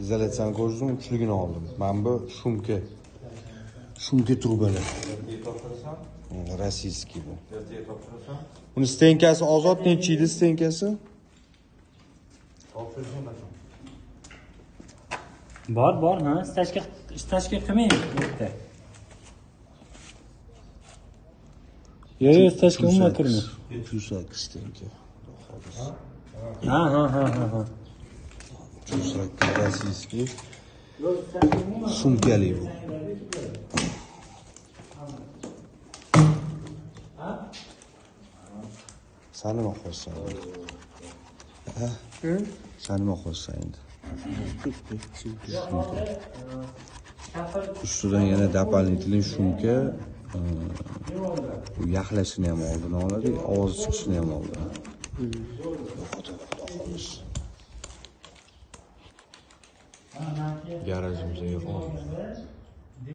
izolyatsiyani ko'rdim, uchligini oldim. Mana bu shumka. Shumka trubali. Rossiyskiy bu. Buni stenkasi ozod necha edi stenkasi? Bor, ha. Stachka qilmang bitta. Yo'q, stachka umuman kirma. 308 stenka. Ha. 308 rossiyskiy. Sumkali bu. Sen nima qo'ysan? Ha? Sen nima qo'ysan endi? Ustidan yana дополнительный shumka, bu yaxlashini ham oldini oladi, ovoz chiqishini ham oldi. Garajimizga yo'q.